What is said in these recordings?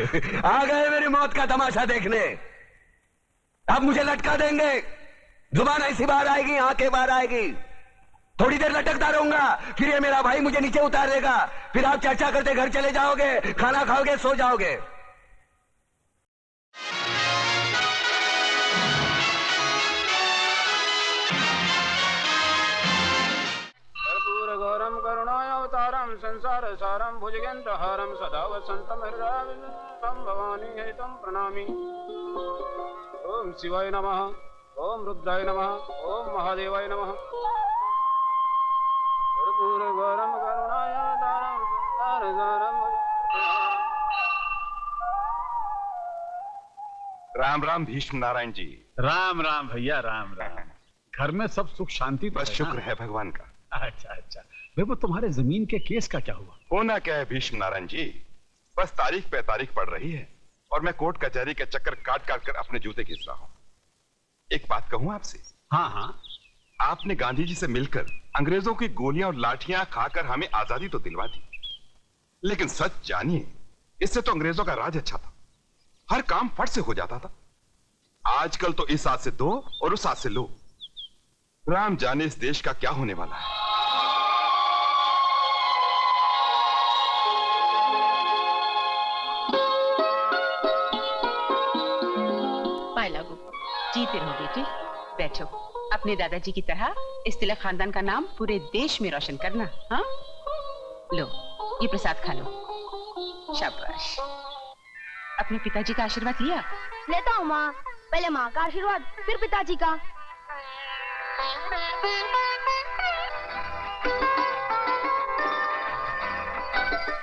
आ गए मेरी मौत का तमाशा देखने। अब मुझे लटका देंगे, जुबान ऐसी बाहर आएगी, आंखें बाहर आएगी। थोड़ी देर लटकता रहूंगा, फिर ये मेरा भाई मुझे नीचे उतार देगा। फिर आप चर्चा करते घर चले जाओगे, खाना खाओगे, सो जाओगे। गौरम करुणावतारम संसार सारम भुजगेन्द्रहारम सदा वसंतम हृदयं भवानी हेतुं प्रणामि। ओम शिवाय नमः, ओम रुद्राय नमः, ओम महादेवाय नमः। कर्पूर गौरम करुणावतारम संसार सारम। राम राम भीष्म नारायण जी। राम राम भैया, राम राम। घर में सब सुख शांति? बस शुक्र है भगवान का। अच्छा अच्छा। भाई वो तुम्हारे जमीन के केस का क्या हुआ? होना क्या है भीष्म नारायण जी, बस तारीख पे तारीख पड़ रही है और मैं कोर्ट कचहरी के चक्कर काट काट कर अपने जूते घिस रहा हूँ। एक बात कहूँ आपसे? हाँ हाँ। आपने गांधी जी से मिलकर अंग्रेजों की गोलियां और लाठियां खाकर हमें आजादी तो दिलवा दी, लेकिन सच जानिए इससे तो अंग्रेजों का राज अच्छा था, हर काम फट से हो जाता था। आजकल तो इस हाथ से दो और उस हाथ से लो। राम जाने इस देश का क्या होने वाला है। लागू जीते रहो बेटी, बैठो। अपने दादाजी की तरह इस तिलक खानदान का नाम पूरे देश में रोशन करना। हाँ, लो ये प्रसाद खा लो। शाबाश। अपने पिताजी का आशीर्वाद लिया? लेता हूँ माँ, पहले माँ का आशीर्वाद फिर पिताजी का।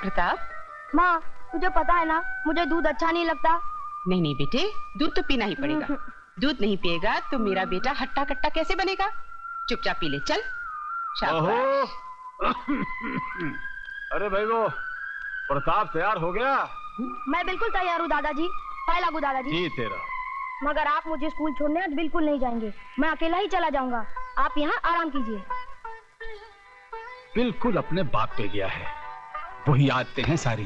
प्रताप। माँ तुझे पता है ना मुझे दूध अच्छा नहीं लगता। नहीं नहीं बेटे, दूध तो पीना ही पड़ेगा। दूध नहीं पिएगा तो मेरा बेटा हट्टा कट्टा कैसे बनेगा? चुपचाप पी ले, चल। शाबाश। अरे भाई वो प्रताप तैयार हो गया? मैं बिल्कुल तैयार हूँ दादाजी। पाए लागू दादाजी। जीते रहो। मगर आप मुझे स्कूल छोड़ने आज बिल्कुल नहीं जाएंगे, मैं अकेला ही चला जाऊंगा। आप यहाँ आराम कीजिए। बिल्कुल अपने बाप पे गया है, वही आते हैं सारी।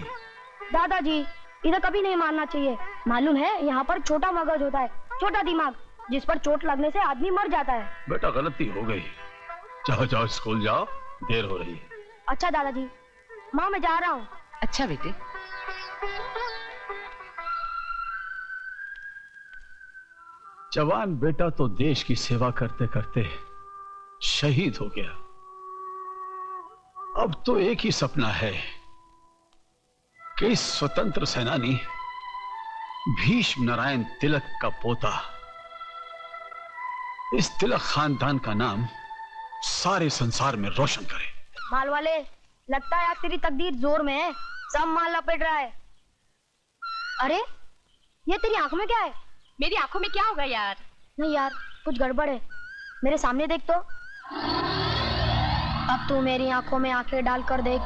दादाजी इधर कभी नहीं मारना चाहिए, मालूम है यहाँ पर छोटा मगज होता है, छोटा दिमाग, जिस पर चोट लगने से आदमी मर जाता है। बेटा गलती हो गई, जाओ जाओ स्कूल जाओ, देर हो रही है। अच्छा दादाजी। माँ मैं जा रहा हूँ। अच्छा बेटे। जवान बेटा तो देश की सेवा करते करते शहीद हो गया। अब तो एक ही सपना है कि इस स्वतंत्र सेनानी भीष्म नारायण तिलक का पोता, इस तिलक खानदान का नाम सारे संसार में रोशन करे। माल वाले, लगता है आज तेरी तकदीर जोर में है, सब माल लपेट रहा है। अरे ये तेरी आंखों में क्या है? मेरी आंखों में क्या होगा यार? नहीं यार कुछ गड़बड़ है, मेरे सामने देख तो। अब तू मेरी आंखों में आंखें डालकर देख।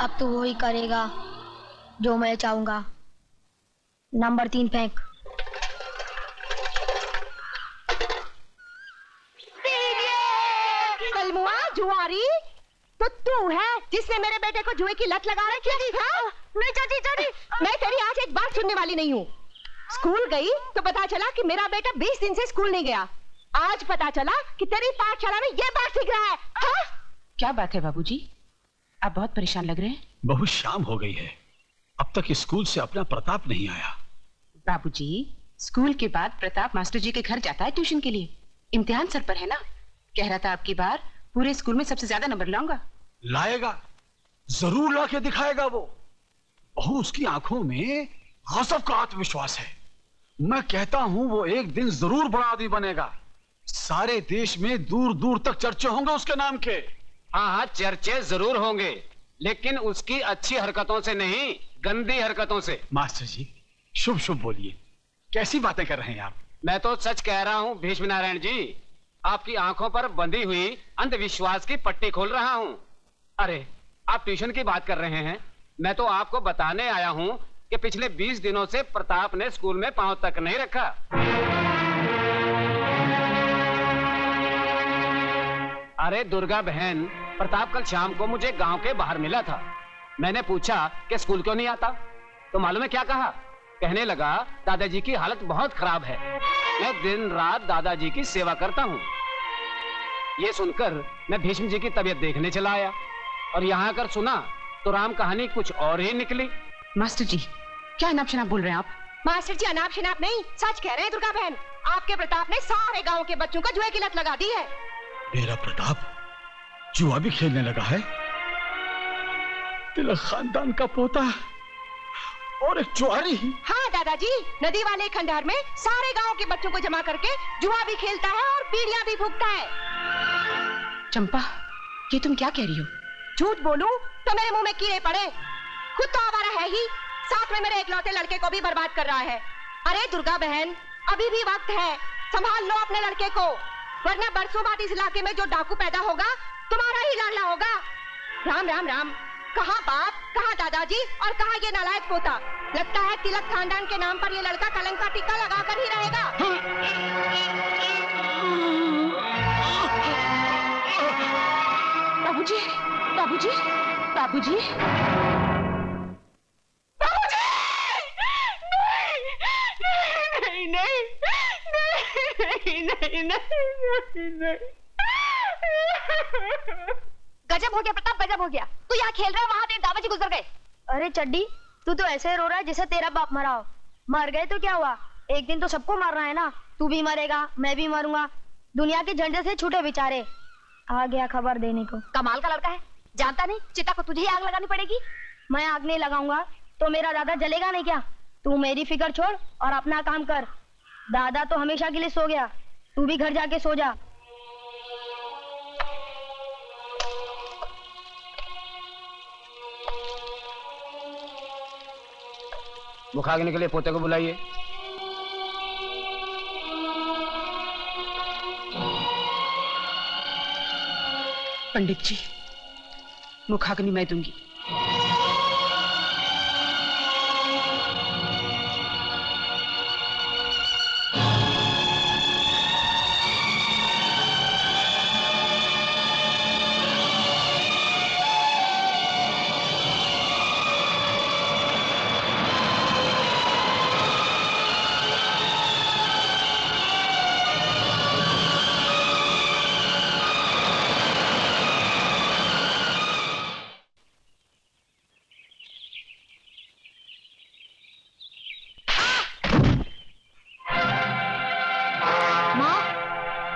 अब तू वही करेगा जो मैं चाहूंगा। नंबर 3 फेंक। कलमुआ जुआरी, तो तू है जिसने मेरे बेटे को जुए की लत लगा रखी है? हाँ? नहीं चाची चाची, मैं तेरी आज एक बात सुनने वाली नहीं हूँ। स्कूल गई तो पता चला कि मेरा बेटा 20 दिन से स्कूल नहीं गया। आज पता चला कि तेरी पाठशाला में ये बात सीख रहा है। हाँ? क्या बात है बाबूजी, आप बहुत परेशान लग रहे हैं। बहुत शाम हो गई है, अब तक स्कूल से अपना प्रताप नहीं आया। बाबूजी स्कूल के बाद प्रताप मास्टर जी के घर जाता है ट्यूशन के लिए। इम्तिहान सर पर है ना, कह रहा था आपकी बार पूरे स्कूल में सबसे ज्यादा नंबर लाऊंगा। लाएगा, जरूर ला के दिखाएगा वो। बहू उसकी आंखों में गजब का आत्मविश्वास है। मैं कहता हूं वो एक दिन जरूर बड़ा आदमी बनेगा। सारे देश में दूर दूर तक चर्चे होंगे उसके नाम के। हाँ हाँ चर्चे जरूर होंगे, लेकिन उसकी अच्छी हरकतों से नहीं, गंदी हरकतों से। मास्टर जी शुभ शुभ बोलिए, कैसी बातें कर रहे हैं आप? मैं तो सच कह रहा हूँ भीष्म नारायण जी, आपकी आंखों पर बंधी हुई अंधविश्वास की पट्टी खोल रहा हूँ। अरे आप ट्यूशन की बात कर रहे हैं, मैं तो आपको बताने आया हूँ कि पिछले 20 दिनों से प्रताप ने स्कूल में पांव तक नहीं रखा। अरे दुर्गा बहन, प्रताप कल शाम को मुझे गांव के बाहर मिला था। मैंने पूछा कि स्कूल क्यों नहीं आता, तो मालूम है क्या कहा? कहने लगा दादाजी की हालत बहुत खराब है, मैं दिन रात दादाजी की सेवा करता हूँ। ये सुनकर मैं भीष्म जी की तबीयत देखने चला आया और यहाँ आकर सुना तो राम कहानी कुछ और ही निकली। मास्टर जी, क्या अनाप शनाप बोल रहे हैं आप? मास्टर जी अनाप शनाप नहीं, सच कह रहे हैं दुर्गा बहन। आपके प्रताप ने सारे गांव के बच्चों को जुए की लत लगा दी है। मेरा प्रताप जुआ भी खेलने लगा है? तिलक खानदान का पोता और एक जुआरी। हाँ दादाजी, नदी वाले खंडहर में सारे गांव के बच्चों को जमा करके जुआ भी खेलता है और बीड़ियां भी फूंकता है। चंपा, ये तुम क्या कह रही हो? झूठ बोलूं तो मेरे मुंह में कीड़े पड़े। खुद तो आवारा है ही, साथ में मेरे इकलौते लड़के को भी बर्बाद कर रहा है। अरे दुर्गा बहन, अभी भी वक्त है, संभाल लो अपने लड़के को, वरना बरसों बाद इस इलाके में जो डाकू पैदा होगा तुम्हारा ही लाडला होगा। राम राम राम, कहाँ बाप, कहाँ दादाजी और कहाँ ये नालायक पोता। लगता है तिलक खानदान के नाम पर ये लड़का कलंक का टीका लगा कर ही रहेगा। बाबूजी, बाबूजी, बाबूजी, नहीं नहीं नहीं नहीं नहीं नहीं। गजब हो गया प्रताप, गजब हो गया। तू यहाँ खेल रहा है, वहाँ तेरे दादाजी गुजर गए। अरे चड्डी, तू तो ऐसे रो रहा है जैसे तेरा बाप मरा हो। मर गए तो क्या हुआ, एक दिन तो सबको मारना है ना। तू भी मरेगा, मैं भी मरूंगा, दुनिया के झंडे से छूटे बेचारे। आ गया खबर देने को। कमाल का लड़का है, जानता नहीं चिता को तुझे ही आग लगानी पड़ेगी। मैं आग नहीं लगाऊंगा तो मेरा दादा जलेगा नहीं क्या? तू मेरी फिक्र छोड़ और अपना काम कर। दादा तो हमेशा के लिए सो गया, तू भी घर जाके सो जा। मुखाग्नि के लिए पोते को बुलाइए। पंडित जी, मुखाग्नि मैं दूंगी।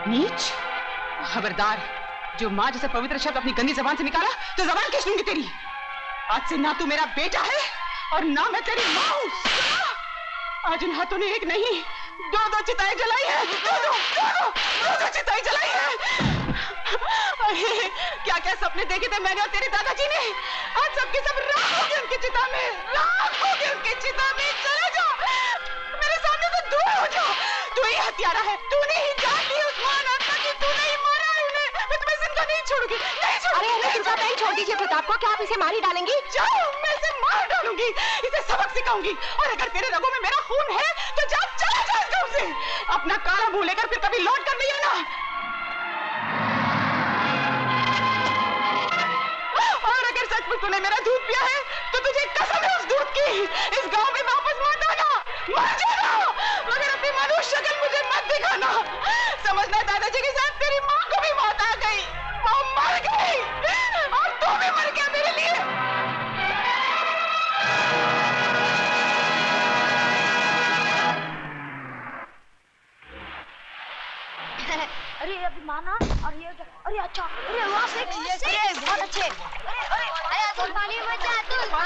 नीच, खबरदार, जो माँ जैसे पवित्र शब्द अपनी गंदी जबान से निकाला तो जबान खींच लूंगी तेरी। आज से ना तू मेरा बेटा है और ना मैं तेरी माँ हूँ। आज इन हाथों ने एक नहीं दो चिताएं जलाई है, दो चिताएं जलाई है। अरे क्या क्या सपने देखे थे मैंने और तेरे दादाजी ने, आज सबके सब राख हो गए उनकी चिता में, राख हो गए उनकी चिता में। चले जाओ मेरे सामने से दूर हो जाओ। तू ही हत्यारा है, तूने ही जान दी उस्मान आत्मा की, तूने ही मारा उन्हें। मैं तुम्हें जिंदा नहीं छोड़ूंगी, नहीं छोड़ूंगी। अरे दुर्गा बहन छोड़ दीजिए प्रताप को, क्या आप इसे मार ही डालेंगी? जाओ, मैं इसे मार डालूंगी, इसे सबक सिखाऊंगी। और अगर तेरे रगों में मेरा खून है तो जा, चला जा इस गांव से। अपना काला मुंह लेकर फिर कभी लौट कर नहीं आना। और अगर सचमुच तूने मेरा दूध पिया है तो तुझे कसम है उस दूध की, इस गांव में वापस मत आना, मर जाना। मगर अपनी मनुष्य शक्ल मुझे मत दिखाना। समझना दादाजी के साथ तेरी माँ को भी मौत आ गई, वो मर गई और तू भी मर गया मेरे लिए। अरे अभी माना और ये अरे अच्छा, अरे वाह से बहुत अच्छे। अरे पानी मत जा, तू रुक जा,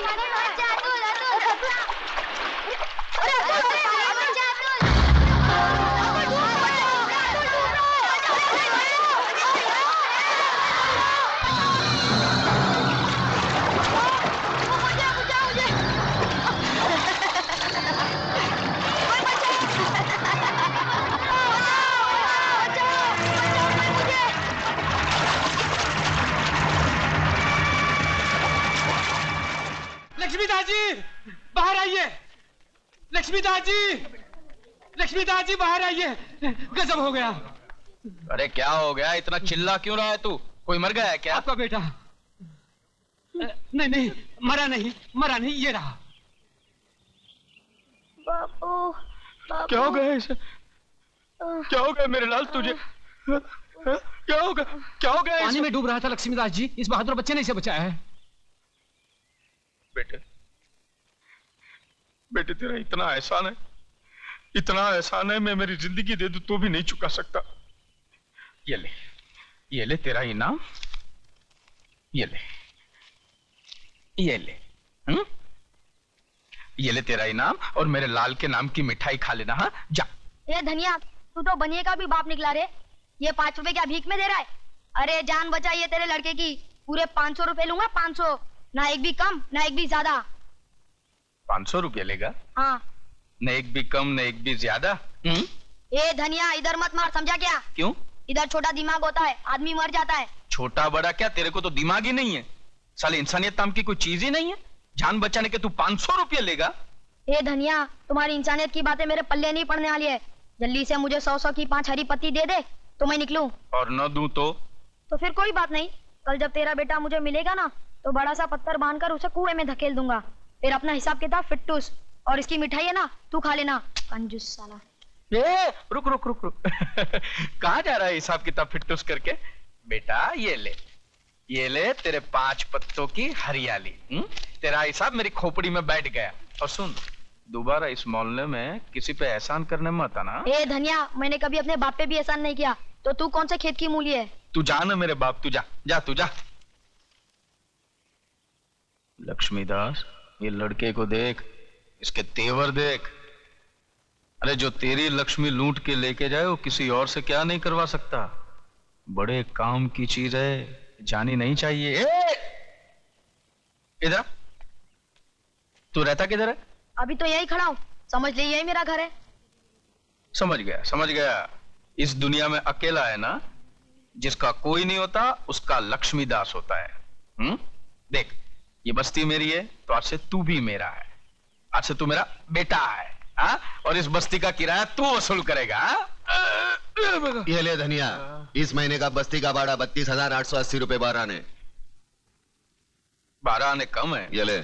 पानी मत जा, तू अरे पानी मत जा, लक्ष्मीदास जी बाहर आइए, लक्ष्मीदास जी, लक्ष्मीदास जी बाहर आइए। गजब हो गया, अरे क्या हो गया, इतना चिल्ला क्यों रहा है तू? कोई मर गया है क्या? आपका बेटा नहीं, मरा नहीं, ये रहा। बापू, क्या हो गया इसे? क्या हो गया मेरे लाल तुझे? क्या हो गया पानी में डूब रहा था लक्ष्मीदास जी, इस बहादुर बच्चे ने इसे बचाया है। बेटे तेरा इतना एहसान है, मैं मेरी जिंदगी दे दूं तो भी नहीं चुका सकता। ये ले तेरा इनाम, ये ले तेरा इनाम, और मेरे लाल के नाम की मिठाई खा लेना। हाँ जा। ये धनिया, तू तो बनिए का भी बाप निकला रे। ये 5 रुपए क्या भीख में दे रहा है? अरे जान बचाइए तेरे लड़के की, पूरे 500 रुपए लूंगा, 500, ना एक भी कम ना एक भी ज्यादा। 500 रुपये लेगा? हाँ। न एक भी कम न एक भी ज्यादा। ए धनिया, इधर मत मार, समझा क्या? क्यों? इधर छोटा दिमाग होता है, आदमी मर जाता है। छोटा बड़ा क्या, तेरे को तो दिमाग ही नहीं है। साले इंसानियत नाम की कोई चीज ही नहीं है। जान बचाने के तू 500 रुपये लेगा? ए धनिया, तुम्हारी इंसानियत की बातें मेरे पल्ले नहीं पड़ने वाली है। जल्दी से मुझे 100 की 5 हरी पत्ती दे दे तो मैं निकलूं। और न दूं तो फिर कोई बात नहीं, कल जब तेरा बेटा मुझे मिलेगा ना, तो बड़ा सा पत्थर बांधकर उसे कुएं में धकेल दूंगा। फिर अपना हिसाब किताब फिट्टूस, और इसकी मिठाई है ना, तू खा लेना, कंजूस साला। रुक। कहाँ जा रहा है हिसाब किताब फिट्टूस करके? बेटा ये ले तेरे 5 पत्तों की हरियाली। तेरा हिसाब मेरी खोपड़ी में बैठ गया। और सुन, दोबारा इस मोहल्ले में किसी पे एहसान करने मत आना। ए धनिया, मैंने कभी अपने बाप पे भी एहसान नहीं किया, तो तू कौन से खेत की मूली है? तू जा ना मेरे बाप, तू जा। लक्ष्मीदास, ये लड़के को देख, इसके तेवर देख। अरे जो तेरी लक्ष्मी लूट के लेके जाए वो किसी और से क्या नहीं करवा सकता। बड़े काम की चीज है, जानी नहीं चाहिए। इधर तू रहता किधर है? अभी तो यही खड़ा हूँ, समझ ले यही मेरा घर है। समझ गया। इस दुनिया में अकेला है ना, जिसका कोई नहीं होता उसका लक्ष्मीदास होता है। देख, ये बस्ती मेरी है तो आज से तू भी मेरा है, आज से तू मेरा बेटा है। और इस बस्ती का किराया तू वसूल करेगा। ये ले धनिया, इस महीने का बस्ती का भाड़ा 32,880 रुपए 12 आने। 12 आने कम है। ये ले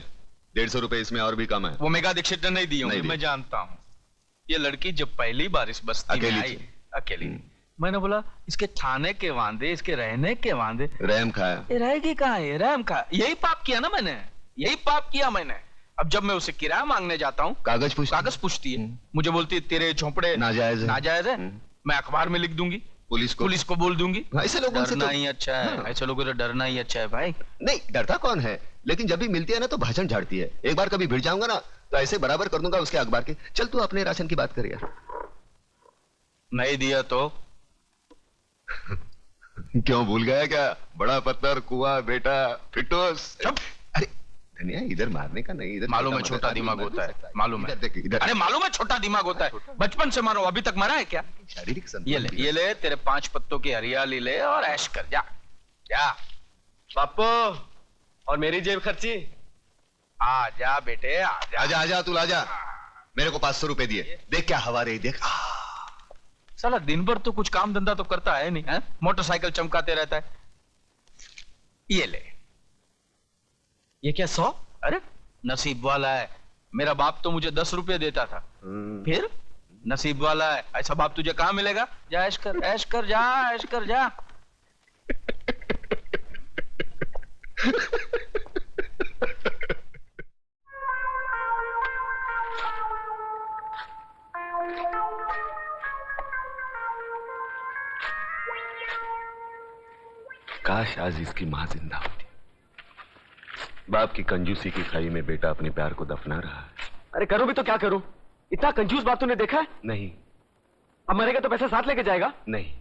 150 रुपए इसमें और भी कम है। वो मेगा दीक्षित ने नहीं दी होंगी, मैं जानता हूँ। ये लड़की जब पहली बार इस बस्ती में आई अकेली, मैंने बोला इसके खाने के वांदे, इसके रहने के वांदे। रहम खाया। रहेगी कहाँ है? रहम खाया। यही पाप किया ना मैंने, यही पाप किया मैंने। अब जब मैं उसे किराया मांगने जाता हूँ, कागज पूछती है। मुझे बोलती है तेरे झोंपड़े नाजायज है। मैं अखबार में लिख दूंगी, पुलिस को बोल दूंगी। ऐसे लोगों से डरना ही अच्छा है। ऐसे लोगों से डरना ही अच्छा है भाई। नहीं, डरता कौन है, लेकिन जब भी मिलती है ना तो भाषण झाड़ती है। एक बार कभी भिड़ जाऊंगा ना तो ऐसे बराबर कर दूंगा उसके अखबार के। चल तू अपने राशन की बात कर यार। नहीं दिया तो क्यों, भूल गया क्या? बड़ा पत्थर, कुआं, बेटा, फिटोस। अरे धनिया, इधर मारने का नहीं, इधर मालूम है छोटा दिमाग होता है, मालूम है। इधर। अरे मालूम है छोटा दिमाग होता है, बचपन से मारो, अभी तक मरा है क्या? शारीरिक ये ले तेरे 5 पत्तों की हरियाली ले और ऐश कर। जा पापो, और मेरी जेब खर्ची। आ जा बेटे, आजा तू आजा। मेरे को 500 रुपए दिए। देख क्या हवा रही, देख। साला दिन भर तो कुछ काम धंधा तो करता है नहीं है? मोटरसाइकिल चमकाते रहता है। ये ले। ये क्या 100? अरे नसीब वाला है, मेरा बाप तो मुझे 10 रुपए देता था। फिर नसीब वाला है, ऐसा बाप तुझे कहां मिलेगा? जा ऐश कर जा। काश आज इसकी मां जिंदा होती। बाप की कंजूसी की खाई में बेटा अपने प्यार को दफना रहा है। अरे करूं भी तो क्या करूं? इतना कंजूस बाप तूने देखा है? नहीं। अब मरेगा तो पैसा साथ लेके जाएगा? नहीं।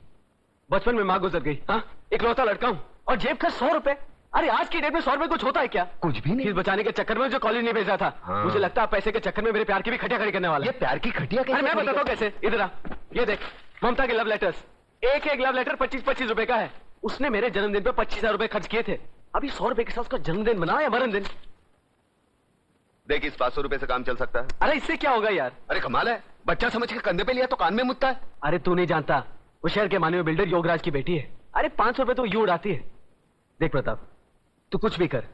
बचपन में मां गुजर गई, हाँ, इकलौता लड़का हूं, और जेब खर्च 100 रुपए। अरे आज की डेट में 100 रुपए कुछ होता है क्या? कुछ भी नहीं। फीस बचाने के चक्कर में जो कॉलेज नहीं भेजा था, हाँ। मुझे लगता है पैसे के चक्कर में मेरे प्यार की भी खटिया खड़ी करने वाला। ये प्यार की खटिया कैसे? अरे मैं बताता हूँ कैसे। इधर आ, ये देख, ममता के लव लेटर्स। एक लव लेटर 25-25 रुपए का है। उसने मेरे जन्मदिन पे 25,000 रुपए खर्च किए थे। अभी 100 रुपए के साथ उसका जन्मदिन मना या मरण दिन। देख, इस 500 रुपए से काम चल सकता है। अरे इससे क्या होगा यार? अरे कमाल है, बच्चा समझ के कंधे पे लिया तो कान में मुतता है। अरे तू नहीं जानता, वो शहर के मानवीय बिल्डर योगराज की बेटी है। अरे 500 रुपए तो यूं उड़ाती है। देख प्रताप, तू कुछ भी कर,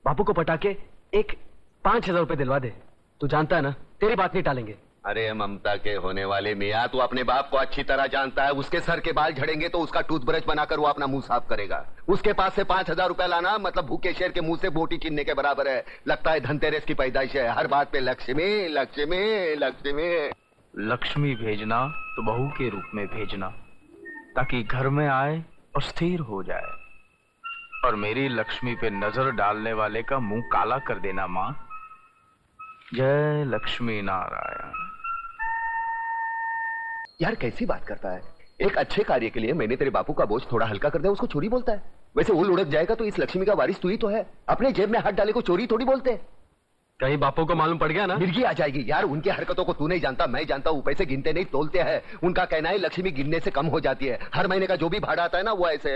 बापू को पटा के एक 5000 रुपए दिलवा दे। तू जानता है ना, तेरी बात नहीं टालेंगे। अरे ममता के होने वाले मियाँ, तू अपने बाप को अच्छी तरह जानता है। उसके सर के बाल झड़ेंगे तो उसका टूथब्रश बनाकर वो अपना मुंह साफ करेगा। उसके पास से 5000 रुपए लाना मतलब भूखे शेर के मुंह से बोटी छीनने के बराबर है। लगता है धनतेरस की पैदाइश है। हर बात पे लक्ष्मी लक्ष्मी लक्ष्मी। लक्ष्मी भेजना तो बहू के रूप में भेजना, ताकि घर में आए और स्थिर हो जाए। और मेरी लक्ष्मी पे नजर डालने वाले का मुंह काला कर देना माँ। जय लक्ष्मी नारायण। यार कैसी बात करता है। एक अच्छे कार्य के लिए मैंने तेरे बापू का बोझ थोड़ा हल्का कर दिया, उसको चोरी बोलता है। वैसे वो लुढ़क जाएगा तो इस लक्ष्मी का वारिस तू ही तो है। अपने जेब में हाथ डाले को चोरी थोड़ी बोलते। कहीं बापू को मालूम पड़ गया ना, मिर्गी आ जाएगी। यार उनकी हरकतों को तू नहीं जानता, मैं जानता हूँ। पैसे गिनते नहीं तोलते हैं। उनका कहना है लक्ष्मी गिनने से कम हो जाती है। हर महीने का जो भी भाड़ा आता है ना वो ऐसे।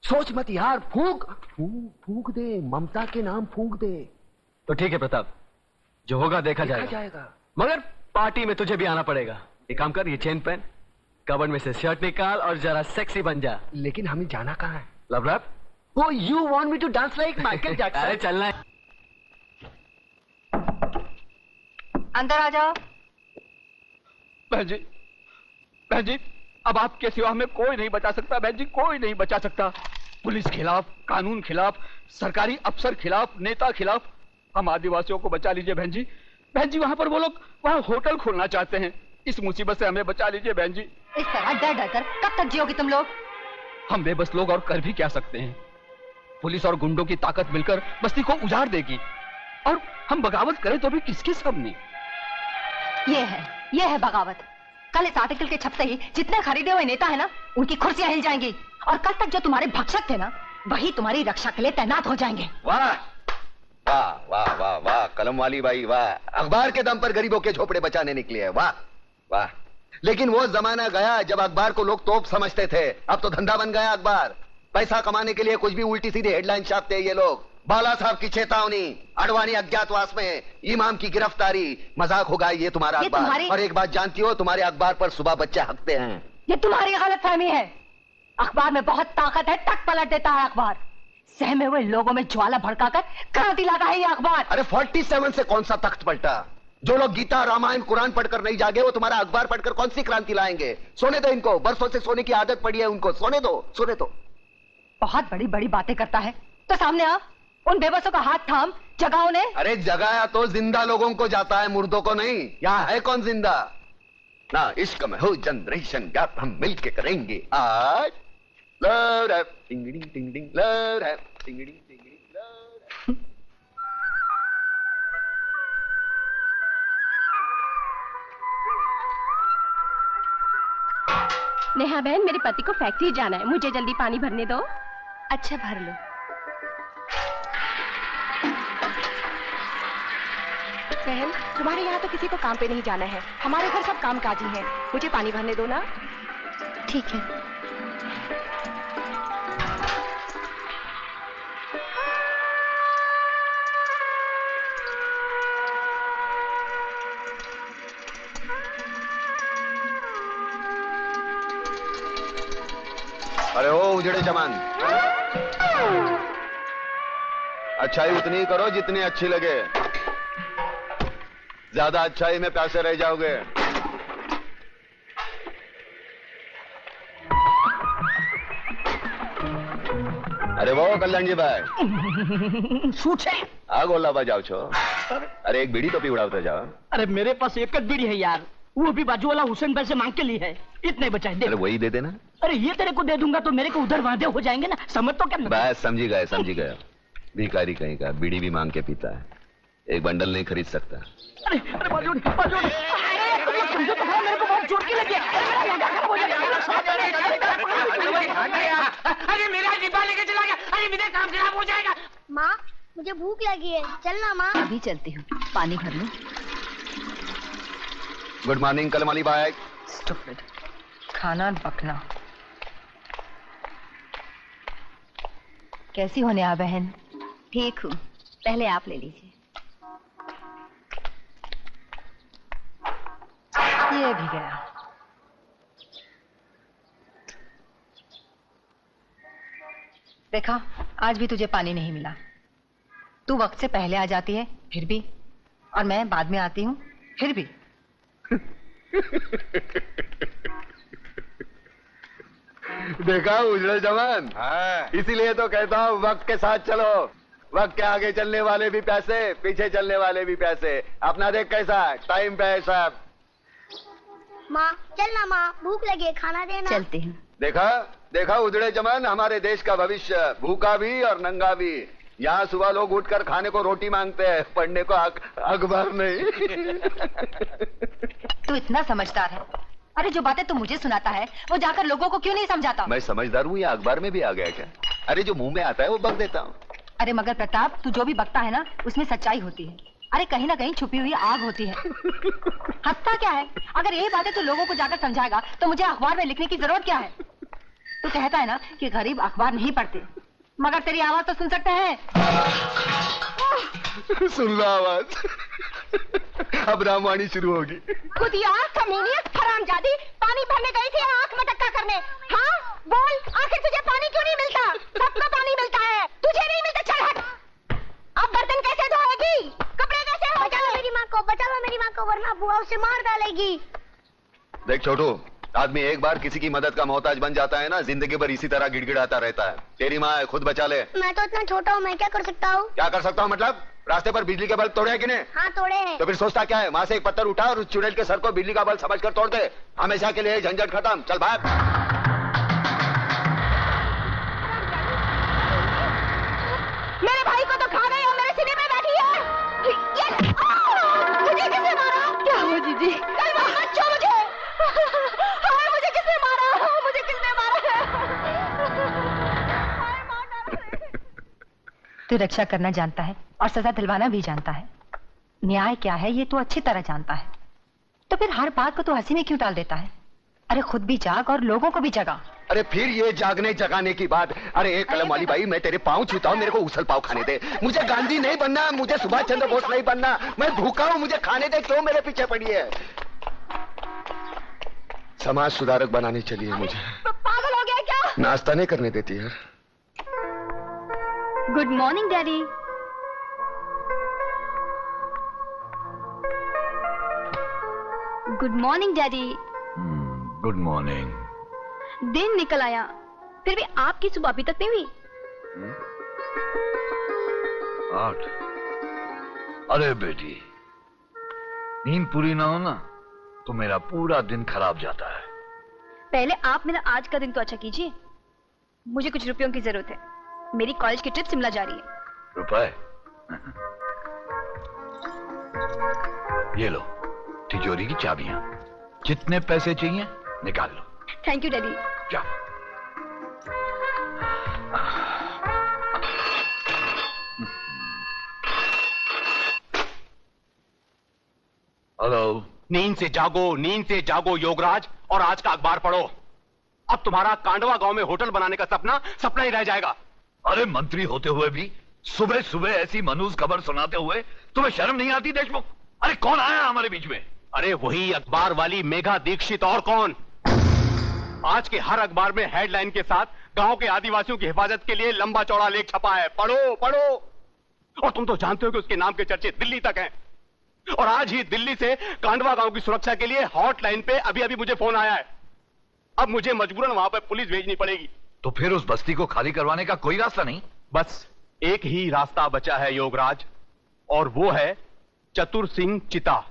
सोच मत यार, फूंक फूंक फूंक दे, ममता के नाम फूंक दे। तो ठीक है प्रताप, जो होगा देखा जाएगा। मगर पार्टी में तुझे भी आना पड़ेगा। एक काम कर, ये चेन पहन, कबर्ड में से शर्ट निकाल और जरा सेक्सी बन जा। लेकिन हमें जाना कहाँ है? Love rap. Oh, you want me to dance like Michael Jackson? अरे चलना है। अंदर आ जाओ। बहन जी, अब आपके सिवा हमें कोई नहीं बचा सकता। बहन जी, कोई नहीं बचा सकता। पुलिस खिलाफ, कानून खिलाफ, सरकारी अफसर खिलाफ, नेता खिलाफ। हम आदिवासियों को बचा लीजिए बहन जी। बहन जी, वहाँ पर वो लोग वहाँ होटल खोलना चाहते हैं। इस मुसीबत से हमें बचा लीजिए बहन जी। इस तरह डर डर कर कब तक जियोगी तुम लोग? हम बेबस लोग और कर भी क्या सकते हैं। पुलिस और गुंडों की ताकत मिलकर बस्ती को उजाड़ देगी, और हम बगावत करें तो भी किसके सामने? ये है बगावत। कल इस आर्टिकल के छपते ही जितने खरीदे हुए नेता है ना, उनकी कुर्सियां हिल जाएंगी। और कल तक जो तुम्हारे भक्षक थे ना, वही तुम्हारी रक्षा के लिए तैनात हो जाएंगे। वाह वाह वाह वाह वाह, कलम वाली बाई वाह। अखबार के दम पर गरीबों के झोपड़े बचाने निकली है। वाह वाह। लेकिन वो जमाना गया जब अखबार को लोग तोप समझते थे। अब तो धंधा बन गया अखबार। पैसा कमाने के लिए कुछ भी उल्टी सीधी हेडलाइन छापते हैं ये लोग। बाला साहब की चेतावनी, अडवाणी अज्ञातवास में, इमाम की गिरफ्तारी। मजाक होगा ये तुम्हारा अखबार। और एक बात जानती हो, तुम्हारे अखबार पर सुबह बच्चे हकते हैं। ये तुम्हारी गलतफहमी है। अखबार में बहुत ताकत है, टक पलट देता है अखबार। सहमे हुए लोगों में ज्वाला भड़काकर क्रांति लाता है ये अखबार। अरे 47 से कौन सा तख्त पलटा? जो लोग गीता, रामायण, कुरान पढ़कर नहीं जागे, वो तुम्हारा अखबार पढ़कर कौन सी क्रांति लाएंगे? सोने दो इनको, बरसों से सोने की आदत पड़ी है उनको। सोने दो, सोने दो। बहुत बड़ी बड़ी बातें करता है तो सामने आ, उन बेबसों का हाथ थाम, जगाओ उन्हें। अरे जगाया तो जिंदा लोगों को जाता है, मुर्दों को नहीं। यहाँ है कौन जिंदा? ना इश्क में हो जनरेशन गैप, हम मिलके करेंगे आज। लव रैप टिंगडिंग टिंगडिंग, लव रैप टिंगडिंग टिंगडिंग, लव रैप। नेहा बहन, मेरे पति को फैक्ट्री जाना है, मुझे जल्दी पानी भरने दो। अच्छा भर लो। बहन, तुम्हारे यहाँ तो किसी को काम पे नहीं जाना है। हमारे घर सब कामकाजी हैं। मुझे पानी भरने दो ना। ठीक है। अरे ओ उजड़े चमन, अच्छाई उतनी करो जितनी अच्छी लगे। ज्यादा अच्छाई में प्यासे रह जाओगे। अरे वो कल्याण जी भाई सूट है। आग ओला बजाओ छो। अरे एक बीड़ी तो पी उड़ाते जाओ। अरे मेरे पास एक बीड़ी है यार, वो भी बाजू वाला हुसैन भाई से मांग के ली है। इतने बचाए दे। अरे वही दे देना। अरे ये तेरे को दे दूंगा तो मेरे को उधर वादे हो जाएंगे ना, समझ तो क्या? बस समझी गए समझी गए। भिखारी कहीं का बीड़ी भी मांग के पीता है, एक बंडल नहीं खरीद सकता। अरे अरे बाजू बाजू, अरे समझो तो मेरे को बहुत चोट की लगी है। अरे मेरा डिब्बा लेके चला गया। अरे मेरा काम खराब हो जाएगा। माँ मुझे भूख लगी है, चलना माँ। अभी चलती हूँ, पानी भर लूं। गुड मॉर्निंग कलमाली बाय। स्टूपिड, खाना बकना। कैसी हो नेहा बहन? ठीक हूँ, पहले आप ले लीजिए। ये भी गया। देखा, आज भी तुझे पानी नहीं मिला। तू वक्त से पहले आ जाती है फिर भी, और मैं बाद में आती हूँ फिर भी। देखा उजड़े जवान, इसीलिए तो कहता हूँ वक्त के साथ चलो। वक्त के आगे चलने वाले भी पैसे, पीछे चलने वाले भी पैसे। अपना देख कैसा टाइम पे है सब। माँ चलना, माँ भूख लगी है, खाना देना। चलती हूँ। देखा देखा उजड़े जवान, हमारे देश का भविष्य, भूखा भी और नंगा भी। यहाँ सुबह लोग उठकर खाने को रोटी मांगते हैं, पढ़ने को अखबार नहीं। तू इतना समझदार है, अरे जो बातें तू मुझे सुनाता है वो जाकर लोगों को क्यों नहीं समझाता? मैं समझदार हूँ या अखबार में भी आ गया क्या? अरे जो मुंह में आता है वो बक देता हूँ। अरे मगर प्रताप, तू जो भी बकता है ना उसमें सच्चाई होती है। अरे कहीं ना कहीं छुपी हुई आग होती है। हंसता क्या है? अगर यही बातें तू लोगों को जाकर समझाएगा तो मुझे अखबार में लिखने की जरूरत क्या है? तू कहता है ना कि गरीब अखबार नहीं पढ़ते, मगर तेरी आवाज तो सुन सकते हैं। सुन लो आवाज। अब रामवाणी शुरू होगी। खुदिया, कमीनी, हरामजादी, पानी भरने गई थी आंख मटक्का करने। हाँ बोल, आखिर तुझे पानी क्यों नहीं मिलता? सबको पानी मिलता है, तुझे नहीं मिलता। चल हट। अब बर्तन कैसे धोएगी? कपड़े कैसे? बचा लो मेरी माँ को, बचा लो मेरी माँ को, वरना बुआ उसे मार डालेगी। देख छोटू, आदमी एक बार किसी की मदद का मोहताज बन जाता है ना, जिंदगी भर इसी तरह गिड़गिड़ाता रहता है। तेरी माँ है, खुद बचा ले। मैं तो इतना छोटा हूँ, मैं क्या कर सकता हूँ? क्या कर सकता हूँ मतलब? रास्ते पर बिजली के बल्ब तोड़े हैं कि नहीं? हाँ तोड़े हैं। तो फिर सोचता क्या है? वहाँ से एक पत्थर उठा और उस चुड़ैल के सर को बिजली का बल्ब समझकर तोड़ दे। हमेशा के लिए झंझट खत्म। चल भाग। मेरे भाई को तो खा गई और मेरे सीने पे बैठी है। मुझे किसने मारा? क्या हुआ जीजी? कल वापस छो मुझे। हाय मुझे किसने मारा? मुझे किसने मारा? तू रक्षा करना जानता है और सजा दिलवाना भी जानता है। न्याय क्या है ये तू अच्छी तरह जानता है, तो फिर हर बात को तू हंसी में क्यों डाल देता है? अरे खुद भी जाग और लोगों को भी जगा। अरे फिर ये जागने जगाने की बात। अरे एक कलम वाली भाई, मैं तेरे पाँव छूता हूँ, मेरे को उछल पाव खाने दे। मुझे गांधी नहीं बनना, मुझे सुभाष चंद्र बोस नहीं बनना। मैं भूखा हूँ, मुझे खाने दे। क्यों मेरे पीछे पड़ी है? समाज सुधारक बनाने चलिए मुझे। पागल हो गया क्या? नाश्ता नहीं करने देती है। Good morning daddy. Good morning daddy. Good morning. दिन निकल आया, फिर भी आपकी सुबह अभी तक नहीं हुई। 8। अरे बेटी, नींद पूरी ना हो ना तो मेरा पूरा दिन खराब जाता है। पहले आप मेरा आज का दिन तो अच्छा कीजिए। मुझे कुछ रुपयों की जरूरत है, मेरी कॉलेज की ट्रिप शिमला जा रही है। रुपए? ये लो तिजोरी की चाबियां, जितने पैसे चाहिए निकाल लो। Thank you daddy. जा। हेलो। नींद से जागो योगराज, और आज का अखबार पढ़ो। अब तुम्हारा कांडवा गांव में होटल बनाने का सपना ही रह जाएगा। अरे मंत्री होते हुए भी सुबह सुबह ऐसी मनूज खबर सुनाते हुए तुम्हें शर्म नहीं आती देशमुख? अरे कौन आया हमारे बीच में? अरे वही अखबार वाली मेघा दीक्षित, और कौन। आज के हर अखबार में हेडलाइन के साथ गांव के आदिवासियों की हिफाजत के लिए लंबा चौड़ा लेख छपा है। पढ़ो पढ़ो। और तुम तो जानते हो कि उसके नाम के चर्चे दिल्ली तक हैं। और आज ही दिल्ली से कांडवा गांव की सुरक्षा के लिए हॉटलाइन पे अभी मुझे फोन आया है। अब मुझे मजबूरन वहां पर पुलिस भेजनी पड़ेगी। तो फिर उस बस्ती को खाली करवाने का कोई रास्ता नहीं? बस एक ही रास्ता बचा है योगराज, और वो है चतुर सिंह चिता।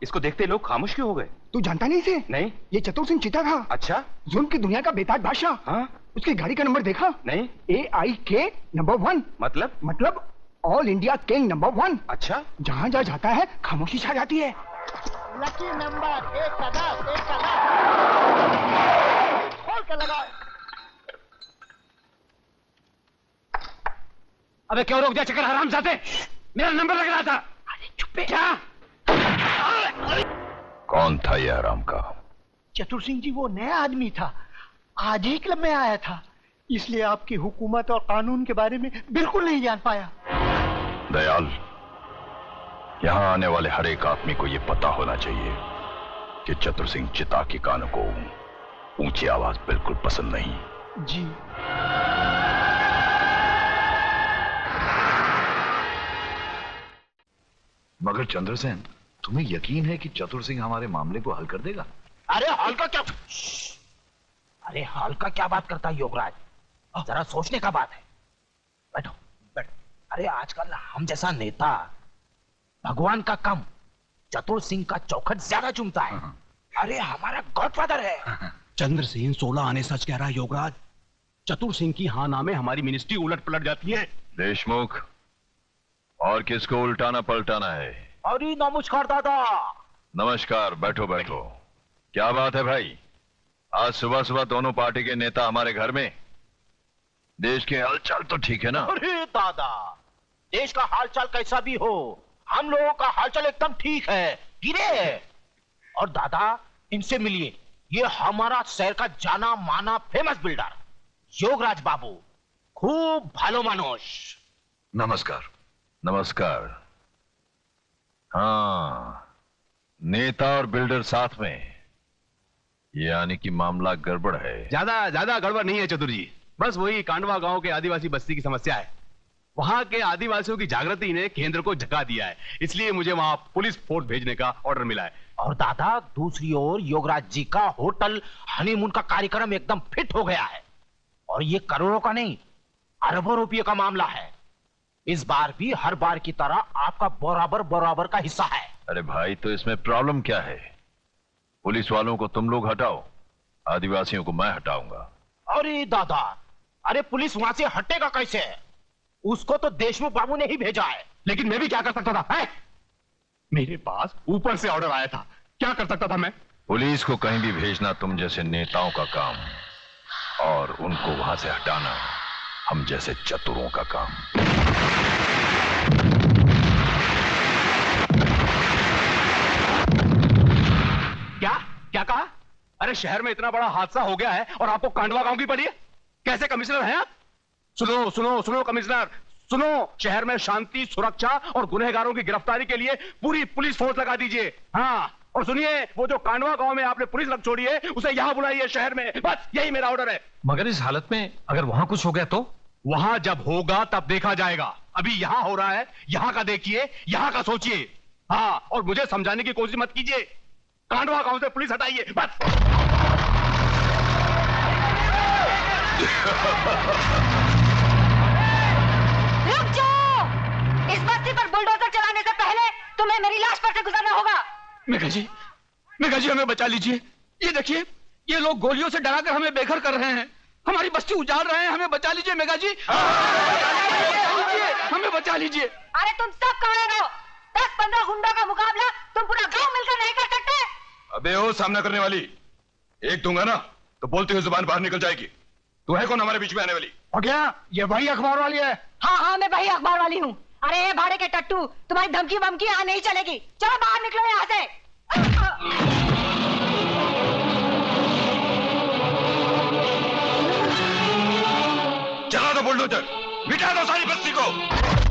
इसको देखते लोग खामोश क्यों हो गए? तू जानता नहीं इसे? नहीं। ये चतुर सिंह चिता था। अच्छा। जुल्म की दुनिया का बेताज बादशाह। हाँ? उसकी गाड़ी का नंबर देखा? नहीं। AIK number 1। मतलब ऑल इंडिया किंग नंबर 1। अच्छा। जहाँ जहाँ जाता है खामोशी छा जाती है। लकी नंबर 1 खोल के लगाओ। अबे क्यों रोक दिया चक्कर हरामजादे? मेरा नंबर लग रहा था। अरे चुप क्या? कौन था ये हराम का? चतुर सिंह जी वो नया आदमी था, आज ही क्लब में आया था, इसलिए आपकी हुकूमत और कानून के बारे में बिल्कुल नहीं जान पाया। दयाल, यहां आने वाले हर एक आदमी को यह पता होना चाहिए कि चतुर सिंह चिता के कानों को ऊंची आवाज बिल्कुल पसंद नहीं। जी। मगर चंद्रसेन, तुम्हें यकीन है कि चतुर सिंह हमारे मामले को हल कर देगा? अरे हाल का क्या, अरे हाल का क्या बात करता है योगराज, जरा सोचने का बात है। बैठो बैठो। अरे आजकल हम जैसा नेता भगवान का कम चतुर सिंह का चौखट ज्यादा चुमता है। अरे हमारा गॉडफादर है। चंद्रसेन 16 आने सच कह रहा है योगराज। चतुर सिंह की हाँ नामे हमारी मिनिस्ट्री उलट पलट जाती है। देशमुख, और किसको उल्टाना पलटाना है? अरे नमस्कार दादा। नमस्कार, बैठो बैठो। क्या बात है भाई, आज सुबह सुबह दोनों पार्टी के नेता हमारे घर में? देश के हालचाल तो ठीक है ना? अरे दादा, देश का हालचाल कैसा भी हो, हम लोगों का हालचाल एकदम ठीक है, गिरे है। और दादा इनसे मिलिए, ये हमारा शहर का जाना माना फेमस बिल्डर योगराज बाबू, खूब भालो मानुष। नमस्कार। नमस्कार। हाँ, नेता और बिल्डर साथ में, यानी कि मामला गड़बड़ है। ज्यादा गड़बड़ नहीं है चतुर जी, बस वही कांडवा गांव के आदिवासी बस्ती की समस्या है। वहां के आदिवासियों की जागृति ने केंद्र को झका दिया है, इसलिए मुझे वहां पुलिस फोर्स भेजने का ऑर्डर मिला है। और दादा दूसरी ओर योगराज जी का होटल हनीमून का कार्यक्रम एकदम फिट हो गया है, और ये करोड़ों का नहीं अरबों रुपये का मामला है। इस बार भी हर बार की तरह आपका बराबर बराबर का हिस्सा है। अरे भाई, तो इसमें प्रॉब्लम क्या है? पुलिस वालों को तुम लोग हटाओ, आदिवासियों को मैं हटाऊंगा। अरे दादा, अरे पुलिस वहां से हटेगा कैसे? उसको तो देशमुख बाबू ने ही भेजा है। लेकिन मैं भी क्या कर सकता था? मेरे पास ऊपर से ऑर्डर आया था, क्या कर सकता था मैं? पुलिस को कहीं भी भेजना तुम जैसे नेताओं का काम, और उनको वहां से हटाना हम जैसे चतुरों का काम। क्या कहा? अरे शहर में इतना बड़ा हादसा हो गया है और आपको कांडवा गांव की पड़ी है? कैसे कमिश्नर हैं आप? सुनो सुनो सुनो कमिश्नर, सुनो, शहर में शांति सुरक्षा और गुनहगारों की गिरफ्तारी के लिए पूरी पुलिस फोर्स लगा दीजिए। हाँ, और सुनिए, वो जो कांडवा गांव में आपने पुलिस रख छोड़ी है उसे यहां बुलाइए शहर में, बस यही मेरा ऑर्डर है। मगर इस हालत में अगर वहां कुछ हो गया तो? वहां जब होगा तब देखा जाएगा, अभी यहां हो रहा है, यहां का देखिए, यहां का सोचिए। हाँ, और मुझे समझाने की कोशिश मत कीजिए, कांडवा गांव से पुलिस हटाइए बस। रुक जाओ, इस बस्ती पर बुलडोजर चलाने से पहले तुम्हें मेरी लाश पर से गुजरना होगा। मेघा जी हमें बचा लीजिए। ये देखिए, ये लोग गोलियों से डराकर हमें बेघर कर रहे हैं, हमारी बस्ती उजाड़ रहे हैं। हमें बचा लीजिए मेघा जी, हमें बचा लीजिए। अरे तुम सब कहाँ रहो? 10-15 गुंडों का मुकाबला तुम पूरा गांव मिलकर नहीं कर सकते। अबे ओ सामना करने वाली, एक दूंगा ना तो बोलती हुई जुबान बाहर निकल जाएगी। तू है कौन हमारे बीच में आने वाली? और क्या ये वही अखबार वाली है? हाँ, मैं वही अखबार वाली हूँ। अरे ये भाड़े के टट्टू, तुम्हारी धमकी वमकी यहाँ नहीं चलेगी। चलो बाहर निकलो यहाँ से। चला दो बुलडोजर, मिटा दो सारी बस्ती को।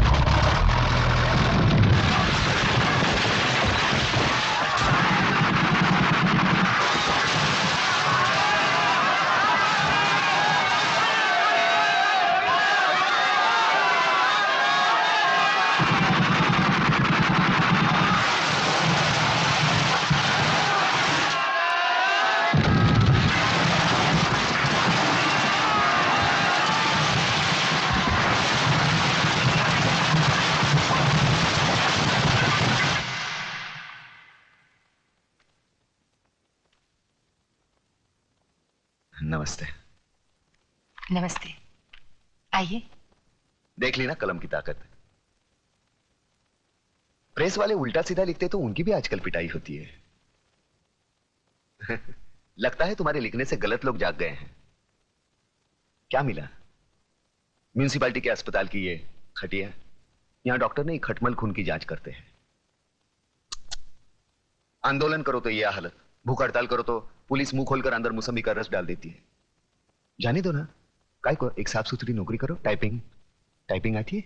नमस्ते। नमस्ते, आइए। देख ली ना कलम की ताकत। प्रेस वाले उल्टा सीधा लिखते तो उनकी भी आजकल पिटाई होती है। लगता है तुम्हारे लिखने से गलत लोग जाग गए हैं। क्या मिला? म्यूनिसिपालिटी के अस्पताल की ये खटिया, यहां डॉक्टर नहीं खटमल खून की जांच करते हैं। आंदोलन करो तो यह हालत, भूख हड़ताल करो तो पुलिस मुंह खोलकर अंदर मौसमी का रस डाल देती है। जाने दो ना, काय को एक साफ सुथरी नौकरी करो। टाइपिंग आती है?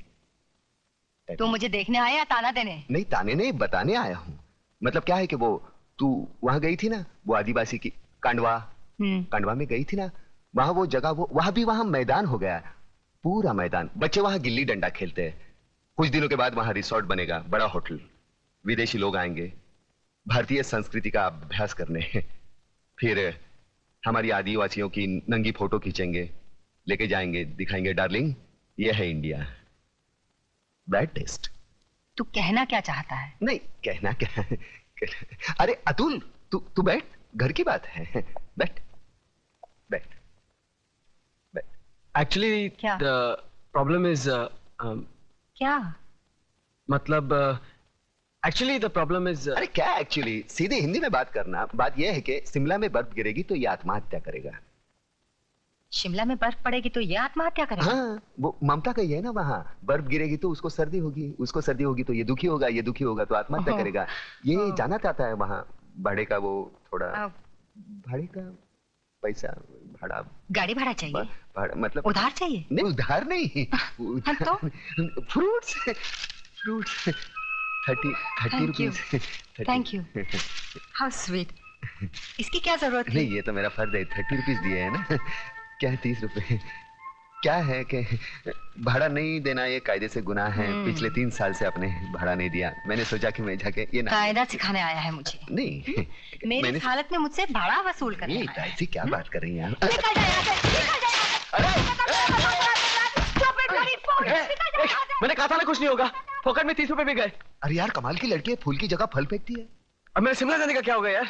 तू मुझे देखने आया या ताना देने? नहीं, ताने नहीं, बताने आया हूँ। मतलब क्या है कि वो तू वहां गई थी ना, वो आदिवासी की कांडवा में गई थी ना, वहां वो जगह, वो वहां भी वहां मैदान हो गया, पूरा मैदान। बच्चे वहां गिल्ली डंडा खेलते हैं। कुछ दिनों के बाद वहां रिसोर्ट बनेगा, बड़ा होटल, विदेशी लोग आएंगे भारतीय संस्कृति का अभ्यास करने। फिर हमारी आदिवासियों की नंगी फोटो खींचेंगे, लेके जाएंगे, दिखाएंगे डार्लिंग ये है इंडिया। Bad taste. तू कहना क्या चाहता है? नहीं, कहना क्या। अरे अतुल, तू बैठ, घर की बात है। बैठ बैठ बैठ। एक्चुअली द प्रॉब्लम इज क्या? मतलब एक्चुअली द प्रॉब्लम इज। अरे क्या एक्चुअली, सीधे हिंदी में बात करना। बात यह है कि शिमला में बर्फ गिरेगी तो ये आत्महत्या करेगा। शिमला में बर्फ पड़ेगी तो ये आत्महत्या करेगा? हाँ, वो ममता का ही है ना, वहाँ बर्फ गिरेगी तो उसको सर्दी होगी, उसको सर्दी होगी तो ये दुखी होगा, ये दुखी होगा तो आत्महत्या करेगा। ये जाना चाहता है वहाँ। भाड़े का वो थोड़ा, भाड़े का पैसा, भाड़ा, गाड़ी भाड़ा चाहिए? भाड़ा मतलब उधार चाहिए? नहीं, उधार नहीं, तो fruits 30 rupees. Thank you, how sweet. इसकी क्या जरूरत है? नहीं, ये तो मेरा फर्ज है, 30 रुपीज दिए है ना। क्या है 30 रुपए? क्या है कि भाड़ा नहीं देना ये कायदे से गुनाह है। पिछले 3 साल से आपने भाड़ा नहीं दिया। मैंने सोचा कि मैं जाके ये कायदा सिखाने आया है मुझे। नहीं, मेरी हालत में मुझसे भाड़ा वसूल करने आया है। ऐसी क्या बात कर रही हैं आप? मैंने कहा था ना कुछ नहीं होगा। फोकट में 30 रुपए भी गए। अरे यार, कमाल की लड़की है, फूल की जगह फल फेंकती है। अब मेरे शिमला जाने का क्या होगा यार?